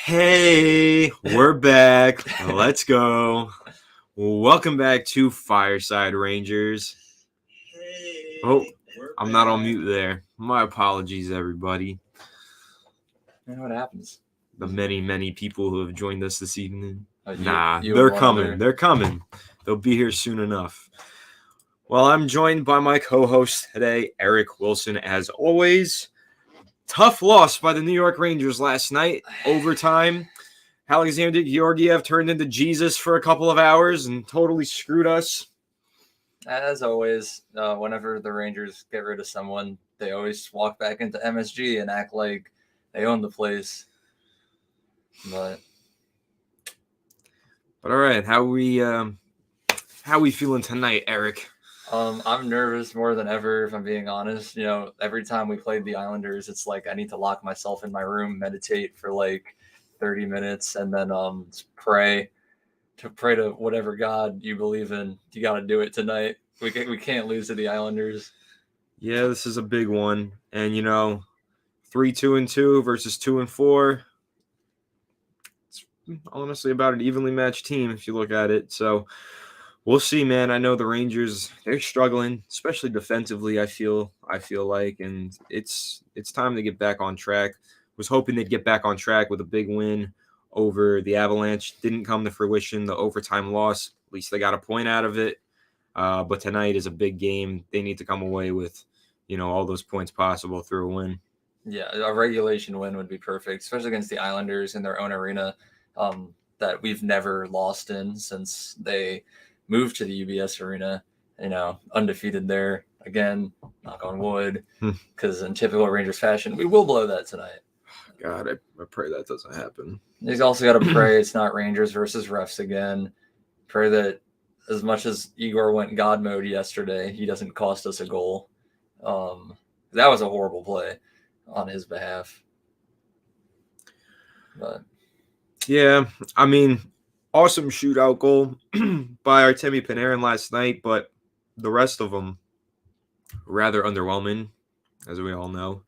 Hey, we're back. Let's go. Welcome back to Fireside Rangers. Oh, I'm not on mute there. My apologies, everybody. You know what happens? The many people who have joined us this evening. You They're and one coming. other. They're coming. They'll be here soon enough. Well, I'm joined by my co-host today, Eric Wilson, as always. Tough loss by the New York Rangers last night. Overtime. Alexander Georgiev turned into Jesus for a couple of hours and totally screwed us. As always, whenever the Rangers get rid of someone, they always walk back into MSG and act like they own the place. But all right, how we feeling tonight, Eric? I'm nervous more than ever, if I'm being honest. You know, every time we played the Islanders, it's like I need to lock myself in my room, meditate for like 30 minutes, and then pray to whatever God you believe in. You got to do it tonight. We can't lose to the Islanders. Yeah, this is a big one, and 3-2-2 versus 2-4. It's honestly about an evenly matched team if you look at it. So we'll see, man. I know the Rangers, they're struggling, especially defensively. I feel like, and it's time to get back on track. Was hoping they'd get back on track with a big win over the Avalanche. Didn't come to fruition. The overtime loss, at least they got a point out of it. But tonight is a big game. They need to come away with, all those points possible through a win. Yeah, a regulation win would be perfect, especially against the Islanders in their own arena that we've never lost in since they moved to the UBS arena. You know, undefeated there again. Knock on wood, because in typical Rangers fashion, we will blow that tonight. God, I pray that doesn't happen. He's also got to pray it's not Rangers versus refs again. Pray that as much as Igor went God mode yesterday, he doesn't cost us a goal. That was a horrible play on his behalf. But yeah, I mean, awesome shootout goal by Artemi Panarin last night, but the rest of them rather underwhelming, as we all know.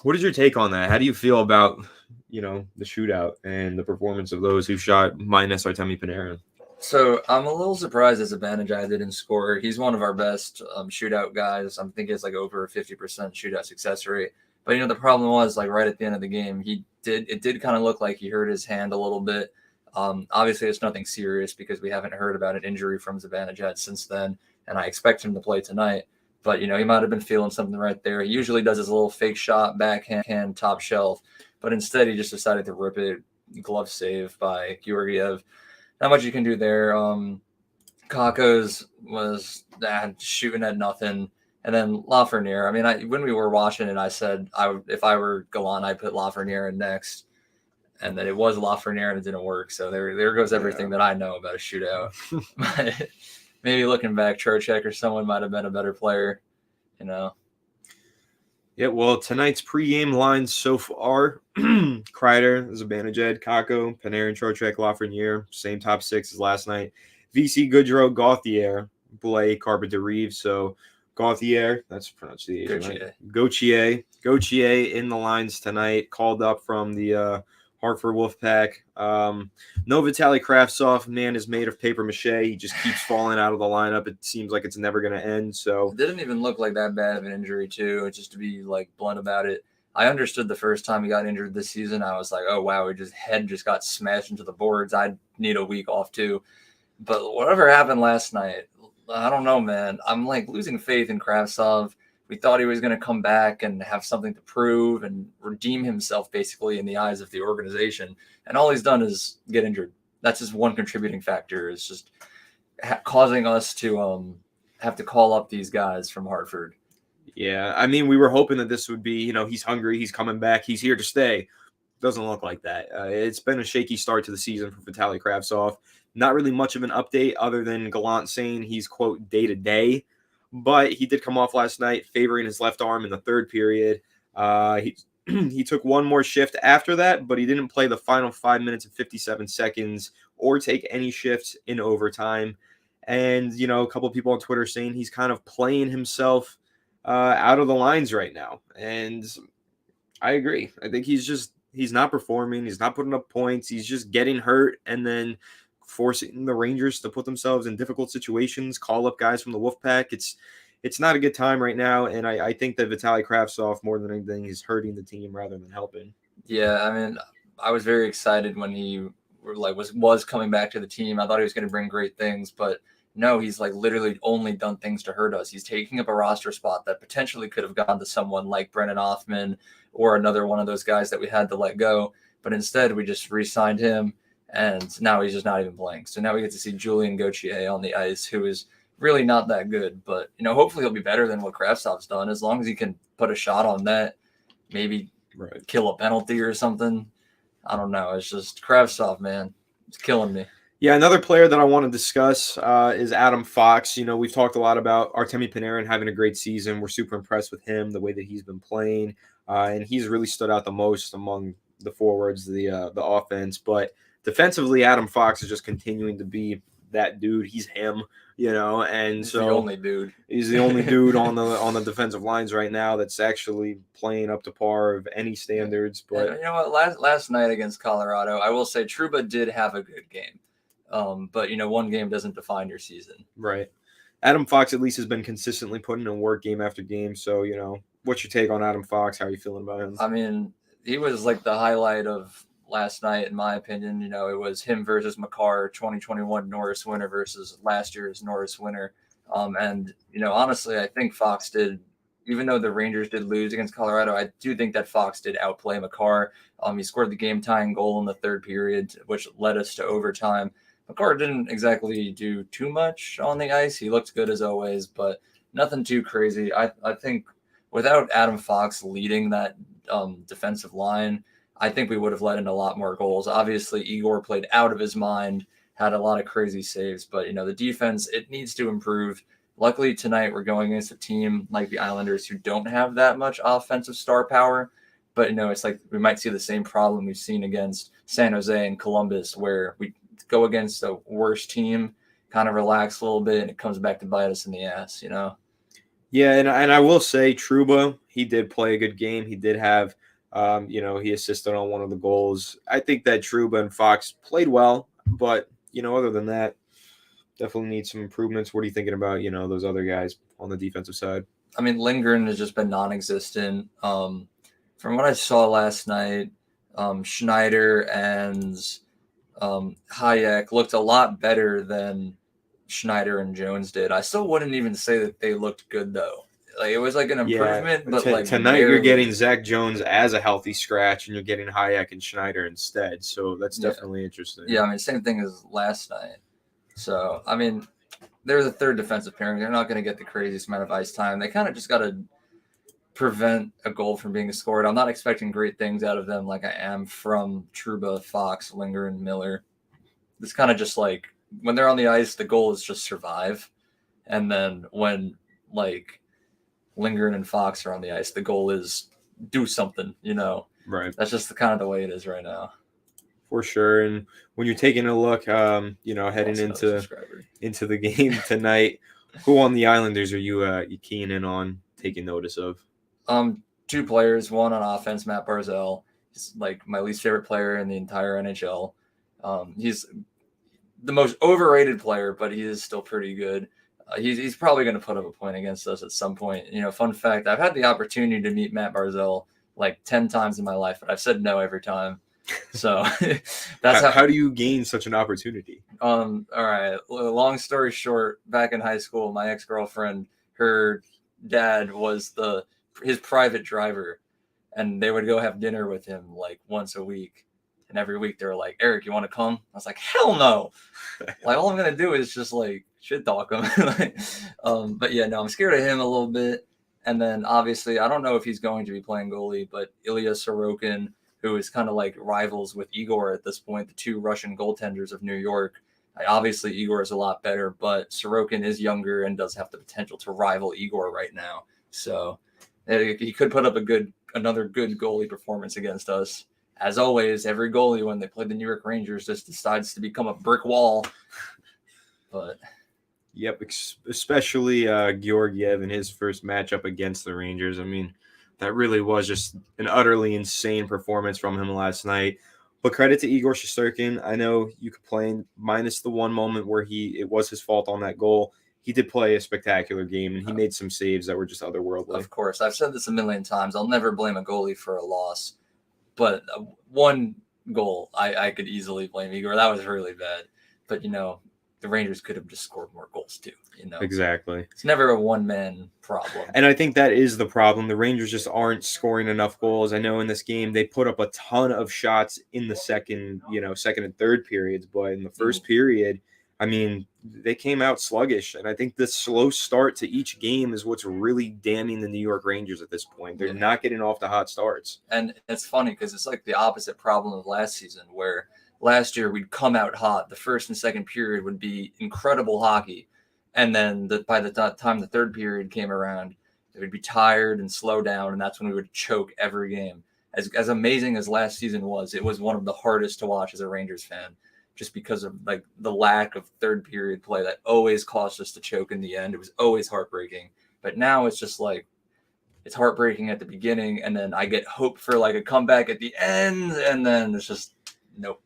What is your take on that? How do you feel about, the shootout and the performance of those who shot minus Artemi Panarin? So I'm a little surprised as a Zibanejad didn't score. He's one of our best shootout guys. I'm thinking it's like over 50% shootout success rate. But the problem was like right at the end of the game, it did kind of look like he hurt his hand a little bit. Obviously, it's nothing serious because we haven't heard about an injury from Zibanejad since then, and I expect him to play tonight. But he might have been feeling something right there. He usually does his little fake shot, backhand, top shelf, but instead he just decided to rip it. Glove save by Georgiev. Not much you can do there. Kakos was shooting at nothing. And then Lafreniere. I mean, when we were watching it, I said if I were Gallant, I'd put Lafreniere in next. And then it was Lafreniere and it didn't work. So there goes everything that I know about a shootout. Maybe looking back, Trocheck or someone might have been a better player, Yeah, well, tonight's pregame lines so far, Kreider, Zibanejad, Kakko, Panarin, Trocheck, Lafreniere, same top six as last night. VC, Goodrow, Gauthier, Blais, Carpenter-Reeves. So Gauthier, that's pronunciation, right? Gauthier in the lines tonight, called up from the Hartford Wolfpack. No Vitaly Kravtsov, man is made of paper mache. He just keeps falling out of the lineup. It seems like it's never going to end. So it didn't even look like that bad of an injury, too. Just to be like blunt about it, I understood the first time he got injured this season. I was like, oh wow, his head just got smashed into the boards. I'd need a week off too. But whatever happened last night, I don't know, man. I'm like losing faith in Kravtsov. We thought he was going to come back and have something to prove and redeem himself basically in the eyes of the organization. And all he's done is get injured. That's just one contributing factor. It's just causing us to have to call up these guys from Hartford. Yeah, I mean, we were hoping that this would be, he's hungry, he's coming back, he's here to stay. Doesn't look like that. It's been a shaky start to the season for Vitaly Kravtsov. Not really much of an update other than Gallant saying he's, quote, day-to-day. But he did come off last night favoring his left arm in the third period. He took one more shift after that, but he didn't play the final 5 minutes and 57 seconds or take any shifts in overtime. And, a couple of people on Twitter saying he's kind of playing himself out of the lines right now. And I agree. I think he's just He's not performing. He's not putting up points. He's just getting hurt and then forcing the Rangers to put themselves in difficult situations, call up guys from the Wolfpack. It's not a good time right now, and I think that Vitaly Kravtsov, more than anything, is hurting the team rather than helping. Yeah, I mean, I was very excited when he was coming back to the team. I thought he was going to bring great things, but no, he's like literally only done things to hurt us. He's taking up a roster spot that potentially could have gone to someone like Brennan Othman or another one of those guys that we had to let go. But instead, we just re-signed him, and now he's just not even playing. So now we get to see Julian Gauthier on the ice, who is really not that good. But, hopefully he'll be better than what Kravtsov's done, as long as he can put a shot on net, maybe kill a penalty or something. I don't know. It's just Kravtsov, man. It's killing me. Yeah, another player that I want to discuss is Adam Fox. We've talked a lot about Artemi Panarin having a great season. We're super impressed with him, the way that he's been playing, and he's really stood out the most among the forwards, the offense. But defensively, Adam Fox is just continuing to be that dude. He's him, and He's so the only dude. He's the only dude on the defensive lines right now that's actually playing up to par of any standards. But you know what? Last night against Colorado, I will say Trouba did have a good game. But one game doesn't define your season. Right. Adam Fox at least has been consistently putting in work game after game. So, what's your take on Adam Fox? How are you feeling about him? I mean, he was like the highlight of last night, in my opinion. It was him versus Makar, 2021 Norris winner versus last year's Norris winner. And honestly, I think Fox did, even though the Rangers did lose against Colorado, I do think that Fox did outplay Makar. He scored the game-tying goal in the third period, which led us to overtime. Makar didn't exactly do too much on the ice. He looked good as always, but nothing too crazy. I think without Adam Fox leading that defensive line, I think we would have let in a lot more goals. Obviously, Igor played out of his mind, had a lot of crazy saves, but the defense, it needs to improve. Luckily tonight we're going against a team like the Islanders who don't have that much offensive star power, but it's like we might see the same problem we've seen against San Jose and Columbus, where we go against a worse team, kind of relax a little bit, and it comes back to bite us in the ass, Yeah, and I will say Trouba, he did play a good game. He did have, he assisted on one of the goals. I think that Trouba and Fox played well, but, other than that, definitely need some improvements. What are you thinking about, those other guys on the defensive side? I mean, Lindgren has just been non-existent. From what I saw last night, Schneider and Hayek looked a lot better than Schneider and Jones did. I still wouldn't even say that they looked good, though. Like, it was like an improvement, but like tonight you're getting Zach Jones as a healthy scratch, and you're getting Hayek and Schneider instead. So that's definitely interesting. Yeah, I mean, same thing as last night. So, I mean, they're the third defensive pairing. They're not going to get the craziest amount of ice time. They kind of just got to prevent a goal from being scored. I'm not expecting great things out of them like I am from Trouba, Fox, Linger, and Miller. It's kind of just like when they're on the ice, the goal is just survive. And then when like Lindgren and Fox are on the ice, the goal is do something, Right. That's just the way it is right now. For sure. And when you're taking a look, heading into the game tonight, who on the Islanders are you keying in on taking notice of? Two players, one on offense, Matt Barzal. He's like my least favorite player in the entire NHL. He's the most overrated player, but he is still pretty good. He's probably going to put up a point against us at some point. Fun fact, I've had the opportunity to meet Matt Barzal like 10 times in my life, but I've said no every time. So that's how do you gain such an opportunity? All right. Long story short, back in high school, my ex-girlfriend, her dad was his private driver, and they would go have dinner with him like once a week. And every week they were like, Eric, you want to come? I was like, hell no. Like, all I'm going to do is just like shit talk him. But yeah, no, I'm scared of him a little bit. And then obviously, I don't know if he's going to be playing goalie, but Ilya Sorokin, who is kind of like rivals with Igor at this point, the two Russian goaltenders of New York. Obviously, Igor is a lot better, but Sorokin is younger and does have the potential to rival Igor right now. So he could put up another good goalie performance against us. As always, every goalie when they play the New York Rangers just decides to become a brick wall. But yep, especially Georgiev in his first matchup against the Rangers. I mean, That really was just an utterly insane performance from him last night. But credit to Igor Shesterkin. I know you complained, minus the one moment where it was his fault on that goal. He did play a spectacular game, and he made some saves that were just otherworldly. Of course, I've said this a million times. I'll never blame a goalie for a loss, but one goal I could easily blame Igor. That was really bad. But the Rangers could have just scored more goals too. Exactly. It's never a one-man problem. And I think that is the problem. The Rangers just aren't scoring enough goals. I know in this game they put up a ton of shots in the second and third periods, but in the first period, I mean, they came out sluggish. And I think the slow start to each game is what's really damning the New York Rangers at this point. They're not getting off the hot starts. And it's funny because it's like the opposite problem of last season, where last year we'd come out hot. The first and second period would be incredible hockey. And then by the time the third period came around, they would be tired and slow down, and that's when we would choke every game. As amazing as last season was, it was one of the hardest to watch as a Rangers fan, just because of like the lack of third period play that always caused us to choke in the end. It was always heartbreaking. But now it's just like it's heartbreaking at the beginning, and then I get hope for like a comeback at the end, and then it's just nope.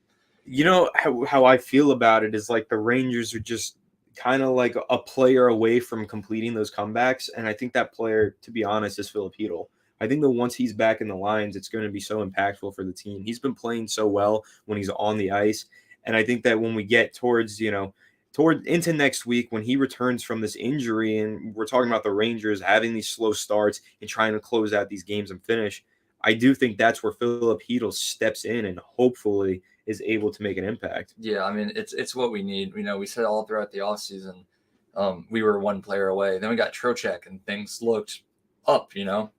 You know how I feel about it is like the Rangers are just kind of like a player away from completing those comebacks. And I think that player, to be honest, is Filip Chytil. I think that once he's back in the lines, it's going to be so impactful for the team. He's been playing so well when he's on the ice. And I think that when we get towards into next week, when he returns from this injury, and we're talking about the Rangers having these slow starts and trying to close out these games and finish, I do think that's where Filip Chytil steps in and hopefully is able to make an impact. Yeah, I mean, it's what we need. We said all throughout the offseason, we were one player away. Then we got Trocheck, and things looked up, And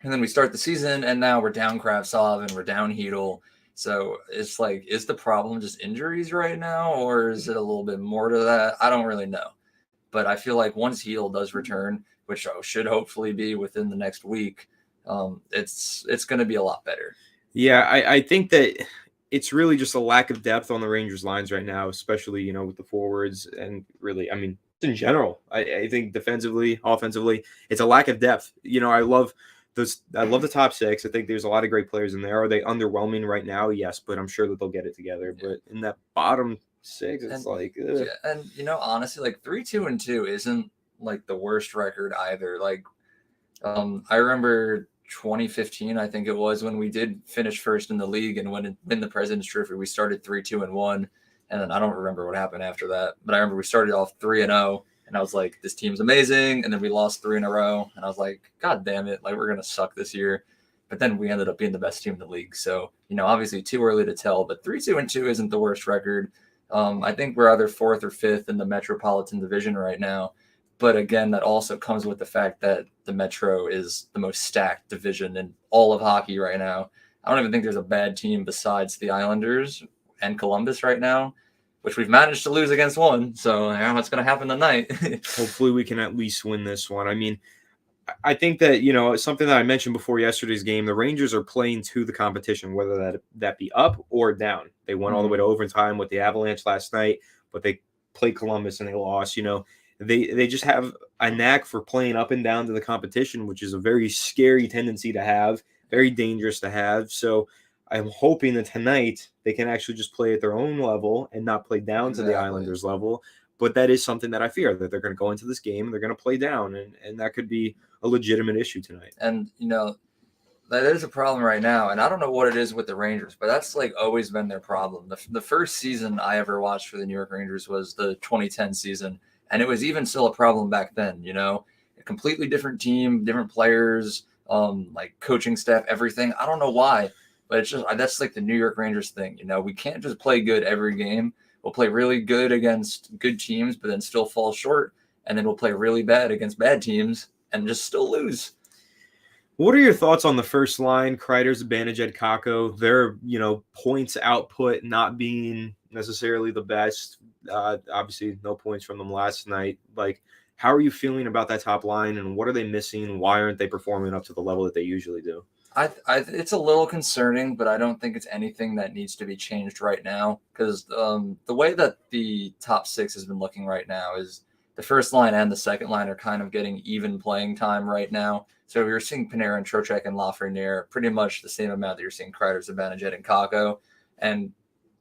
then we start the season, and now we're down Kravtsov, and we're down Chytil. So it's like, is the problem just injuries right now, or is it a little bit more to that? I don't really know. But I feel like once Chytil does return, which should hopefully be within the next week, it's going to be a lot better. Yeah, I think that it's really just a lack of depth on the Rangers lines right now, especially, with the forwards and really, I mean, in general, I think defensively, offensively, it's a lack of depth. I love the top six. I think there's a lot of great players in there. Are they underwhelming right now? Yes, but I'm sure that they'll get it together. Yeah. But in that bottom six, it's honestly, like 3-2-2 isn't like the worst record either. Like, I remember 2015, I think it was, when we did finish first in the league and win the President's Trophy. We started 3-2-1, and then I don't remember what happened after that. But I remember we started off 3-0, and I was like, "This team's amazing." And then we lost 3 in a row, and I was like, "God damn it! Like, we're gonna suck this year." But then we ended up being the best team in the league. So obviously too early to tell. But 3-2-2 isn't the worst record. I think we're either 4th or 5th in the Metropolitan Division right now. But again, that also comes with the fact that the Metro is the most stacked division in all of hockey right now. I don't even think there's a bad team besides the Islanders and Columbus right now, which we've managed to lose against one. So what's going to happen tonight? Hopefully we can at least win this one. I mean, I think that, something that I mentioned before yesterday's game, the Rangers are playing to the competition, whether that be up or down. They went all the way to overtime with the Avalanche last night, but they played Columbus and they lost. They just have a knack for playing up and down to the competition, which is a very scary tendency to have, very dangerous to have. So I'm hoping that tonight they can actually just play at their own level and not play down to the Islanders level. But that is something that I fear, that they're going to go into this game and they're going to play down, and that could be a legitimate issue tonight. And, that is a problem right now. And I don't know what it is with the Rangers, but that's like always been their problem. The first season I ever watched for the New York Rangers was the 2010 season. And it was even still a problem back then, a completely different team, different players, like coaching staff, everything. I don't know why, but it's just, that's like the New York Rangers thing. We can't just play good every game. We'll play really good against good teams, but then still fall short. And then we'll play really bad against bad teams and just still lose. What are your thoughts on the first line, Kreider, Zibanejad, Kakko? Their, points output not being necessarily the best. Obviously, no points from them last night. Like, how are you feeling about that top line, and what are they missing? Why aren't they performing up to the level that they usually do? It's a little concerning, but I don't think it's anything that needs to be changed right now, because the way that the top six has been looking right now is the first line and the second line are kind of getting even playing time right now. So you're seeing Panarin, Trocheck, and Lafreniere pretty much the same amount that you're seeing Kreider, Zibanejad, and Kakko. And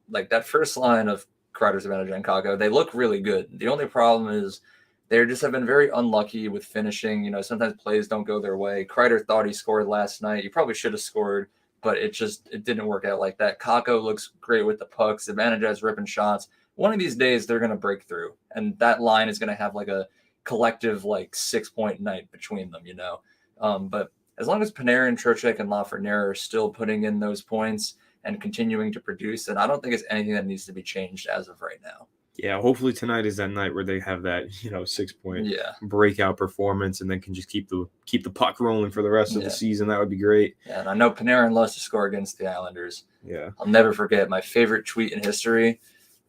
like that first line of Kreider, Zibanejad, and Kakko, they look really good. The only problem is they just have been very unlucky with finishing. You know, sometimes plays don't go their way. Kreider thought he scored last night. He probably should have scored, but it didn't work out like that. Kakko looks great with the pucks. Zibanejad's ripping shots. One of these days they're going to break through, and that line is going to have like a collective like 6-point night between them, you know. But as long as Panarin, Trocheck, and Lafreniere are still putting in those points and continuing to produce, then I don't think it's anything that needs to be changed as of right now. Yeah, hopefully tonight is that night where they have that 6-point breakout performance, and then can just keep the puck rolling for the rest of the season. That would be great. Yeah, and I know Panarin loves to score against the Islanders. Yeah, I'll never forget my favorite tweet in history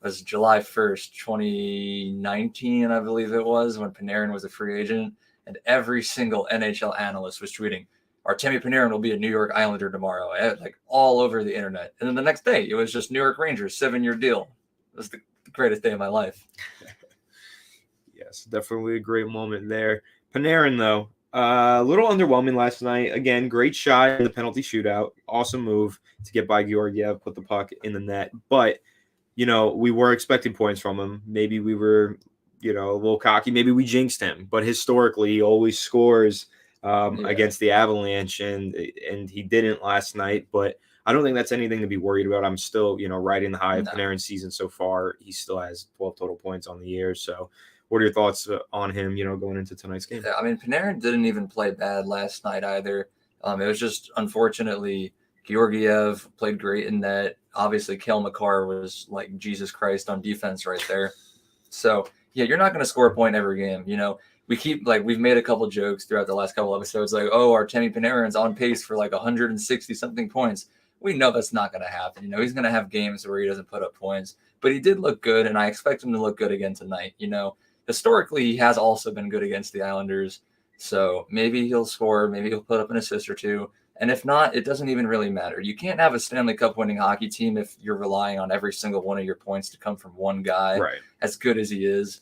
was July 1st, 2019, I believe it was, when Panarin was a free agent, and every single NHL analyst was tweeting, Artemi Panarin will be a New York Islander tomorrow, like all over the internet. And then the next day, it was just New York Rangers, 7-year deal. It was the greatest day of my life. Yes, definitely a great moment there. Panarin, though, a little underwhelming last night. Again, great shot in the penalty shootout. Awesome move to get by Georgiev, put the puck in the net. But we were expecting points from him. Maybe we were, a little cocky. Maybe we jinxed him. But historically, he always scores against the Avalanche, and he didn't last night. But I don't think that's anything to be worried about. I'm still, riding the high of Panarin's season so far. He still has 12 total points on the year. So what are your thoughts on him, going into tonight's game? I mean, Panarin didn't even play bad last night either. It was just, unfortunately, Georgiev played great in net. Obviously, Cale Makar was like Jesus Christ on defense right there. So, yeah, you're not going to score a point every game. We've made a couple jokes throughout the last couple episodes, like, oh, Artemi Panarin's on pace for like 160-something points. We know that's not going to happen. He's going to have games where he doesn't put up points. But he did look good, and I expect him to look good again tonight. Historically, he has also been good against the Islanders. So maybe he'll score. Maybe he'll put up an assist or two. And if not, it doesn't even really matter. You can't have a Stanley Cup winning hockey team if you're relying on every single one of your points to come from one guy, right, as good as he is.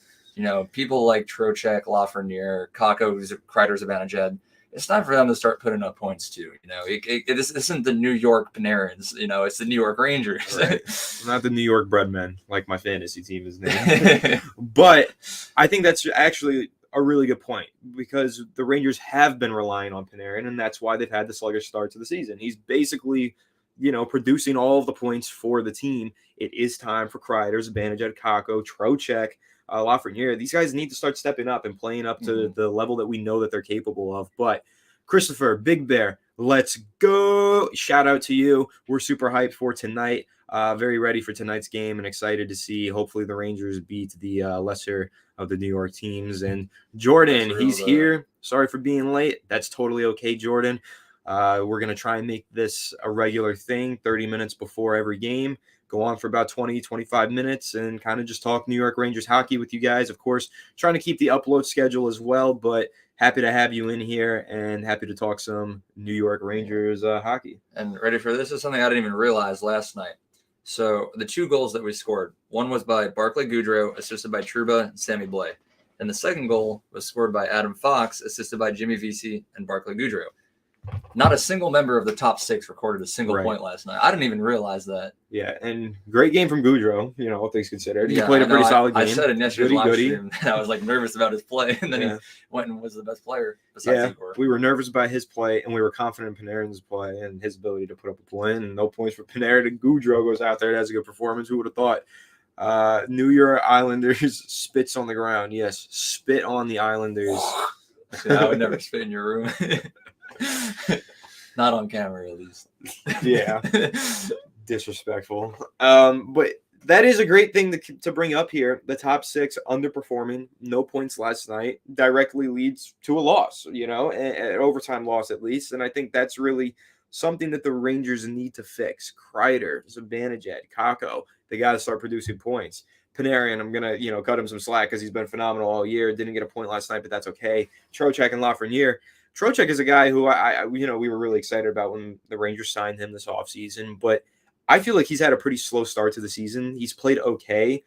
People like Trocheck, Lafreniere, Kakko, Kreider, Zibanejad, it's time for them to start putting up points too. It isn't the New York Panarins. It's the New York Rangers. Right. Not the New York Breadmen, like my fantasy team is named. But I think that's actually a really good point, because the Rangers have been relying on Panarin, and that's why they've had the sluggish start to the season. He's basically, producing all of the points for the team. It is time for Kreider, Zibanejad, Kakko, Trocheck, Lafreniere. These guys need to start stepping up and playing up to the level that we know that they're capable of. But Christopher, Big Bear, let's go. Shout out to you. We're super hyped for tonight. Very ready for tonight's game and excited to see, hopefully, the Rangers beat the lesser of the New York teams. And Jordan, he's here. Sorry for being late. That's totally okay, Jordan. We're going to try and make this a regular thing, 30 minutes before every game. Go on for about 20, 25 minutes and kind of just talk New York Rangers hockey with you guys. Of course, trying to keep the upload schedule as well, but happy to have you in here and happy to talk some New York Rangers hockey. And ready for this is something I didn't even realize last night. So the 2 goals that we scored, one was by Barclay Goodrow, assisted by Trouba and Sammy Blais. And the second goal was scored by Adam Fox, assisted by Jimmy Vesey and Barclay Goodrow. Not a single member of the top 6 recorded a single point last night. I didn't even realize that. Yeah, and great game from Goodrow, all things considered. He played a pretty solid game. I said in yesterday's live stream that I was like nervous about his play, and then he went and was the best player besides Igor. We were nervous about his play, and we were confident in Panarin's play and his ability to put up a point. And no points for Panarin. And Goodrow goes out there and has a good performance. Who would have thought? New York Islanders spits on the ground. Yes, spit on the Islanders. I would never spit in your room. Not on camera, at least. Yeah. Disrespectful. But that is a great thing to bring up here. The top 6 underperforming, no points last night, directly leads to a loss, an overtime loss at least. And I think that's really something that the Rangers need to fix. Kreider, Zibanejad, Kakko, they got to start producing points. Panarin, I'm going to, cut him some slack because he's been phenomenal all year. Didn't get a point last night, but that's okay. Trocheck and Lafreniere. Trocheck is a guy who we were really excited about when the Rangers signed him this offseason, but I feel like he's had a pretty slow start to the season. He's played okay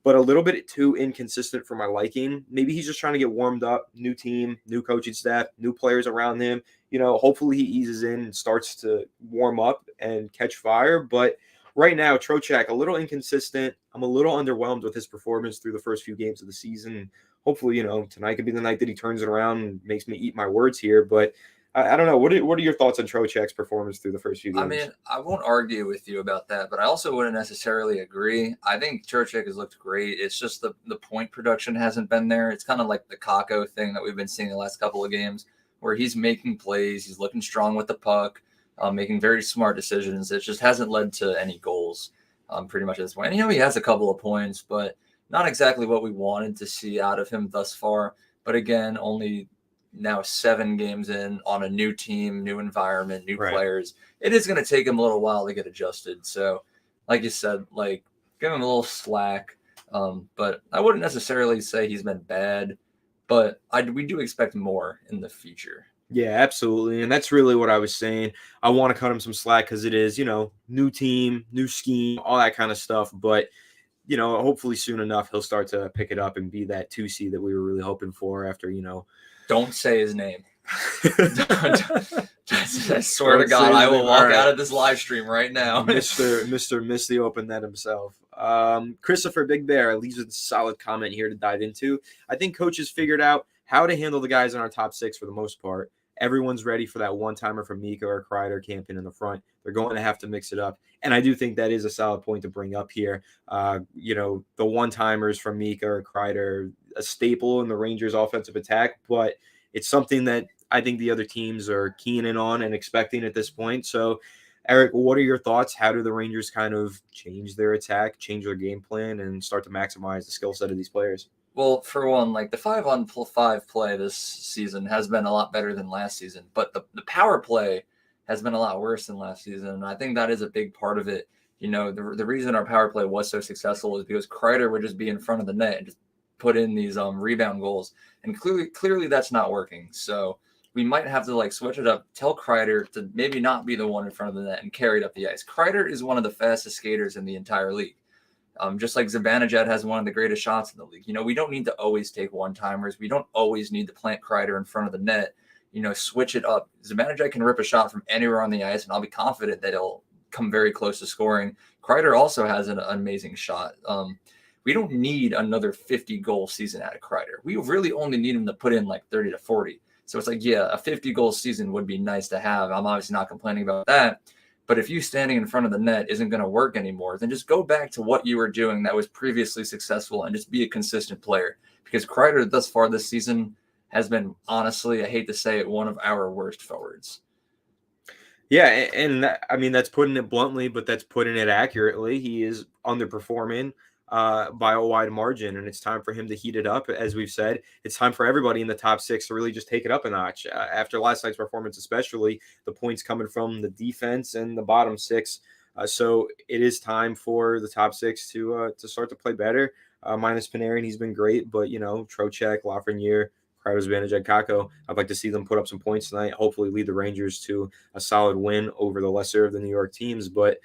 but a little bit too inconsistent for my liking. Maybe he's just trying to get warmed up. New team, new coaching staff, new players around him. Hopefully he eases in and starts to warm up and catch fire. But right now, Trocheck, a little inconsistent. I'm a little underwhelmed with his performance through the first few games of the season. Hopefully, tonight could be the night that he turns it around and makes me eat my words here. But I don't know. What are your thoughts on Trocheck's performance through the first few games? I mean, I won't argue with you about that, but I also wouldn't necessarily agree. I think Trocheck has looked great. It's just the point production hasn't been there. It's kind of like the Kakko thing that we've been seeing the last couple of games, where he's making plays, he's looking strong with the puck, making very smart decisions. It just hasn't led to any goals pretty much at this point. And, he has a couple of points, but not exactly what we wanted to see out of him thus far. But again, only now 7 games in on a new team, new environment, new players. It is going to take him a little while to get adjusted. So, like you said, give him a little slack. But I wouldn't necessarily say he's been bad, but we do expect more in the future. Yeah, absolutely. And that's really what I was saying. I want to cut him some slack because it is, new team, new scheme, all that kind of stuff. But, hopefully soon enough, he'll start to pick it up and be that 2C that we were really hoping for after, Don't say his name. I swear to God, I will walk out of this live stream right now. Mr. Misty opened that himself. Christopher Big Bear leaves a solid comment here to dive into. I think coaches figured out how to handle the guys in our top 6 for the most part. Everyone's ready for that one-timer from Mika or Kreider camping in the front. They're going to have to mix it up. And I do think that is a solid point to bring up here. The one-timers from Mika or Kreider, a staple in the Rangers' offensive attack, but it's something that I think the other teams are keying in on and expecting at this point. So, Eric, what are your thoughts? How do the Rangers kind of change their attack, change their game plan, and start to maximize the skill set of these players? Well, for one, the 5-on-5 play this season has been a lot better than last season, but the power play has been a lot worse than last season, and I think that is a big part of it. The reason our power play was so successful is because Kreider would just be in front of the net and just put in these rebound goals, and clearly that's not working. So we might have to switch it up, tell Kreider to maybe not be the one in front of the net and carry it up the ice. Kreider is one of the fastest skaters in the entire league. Just like Zibanejad has one of the greatest shots in the league. We don't need to always take one-timers. We don't always need to plant Kreider in front of the net. Switch it up. Zibanejad can rip a shot from anywhere on the ice, and I'll be confident that he'll come very close to scoring. Kreider also has an amazing shot. We don't need another 50-goal season out of Kreider. We really only need him to put in 30 to 40. So it's a 50-goal season would be nice to have. I'm obviously not complaining about that. But if you standing in front of the net isn't going to work anymore, then just go back to what you were doing that was previously successful and just be a consistent player. Because Kreider thus far this season has been, honestly, I hate to say it, one of our worst forwards. Yeah, and that's putting it bluntly, but that's putting it accurately. He is underperforming by a wide margin, and it's time for him to heat it up. As we've said, it's time for everybody in the top 6 to really just take it up a notch. After last night's performance, especially, the points coming from the defense and the bottom 6. So it is time for the top 6 to start to play better. Minus Panarin, he's been great, but Trocheck, Lafreniere, Kreider, Zibanejad, Kakko, I'd like to see them put up some points tonight. Hopefully, lead the Rangers to a solid win over the lesser of the New York teams, but.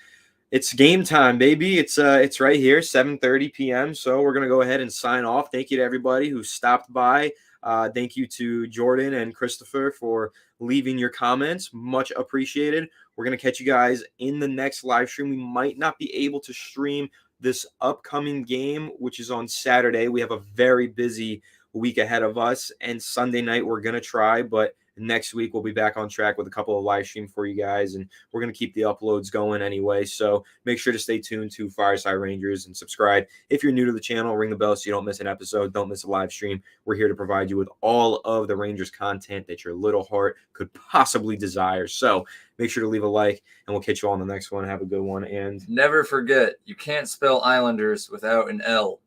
It's game time, baby. It's right here, 7:30 p.m. So we're going to go ahead and sign off. Thank you to everybody who stopped by. Thank you to Jordan and Christopher for leaving your comments. Much appreciated. We're going to catch you guys in the next live stream. We might not be able to stream this upcoming game, which is on Saturday. We have a very busy week ahead of us. And Sunday night, we're going to try, but next week, we'll be back on track with a couple of live streams for you guys, and we're going to keep the uploads going anyway. So make sure to stay tuned to Fireside Rangers and subscribe. If you're new to the channel, ring the bell so you don't miss an episode. Don't miss a live stream. We're here to provide you with all of the Rangers content that your little heart could possibly desire. So make sure to leave a like, and we'll catch you all on the next one. Have a good one. And never forget, you can't spell Islanders without an L.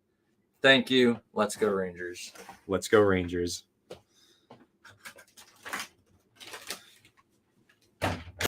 Thank you. Let's go Rangers. Let's go Rangers.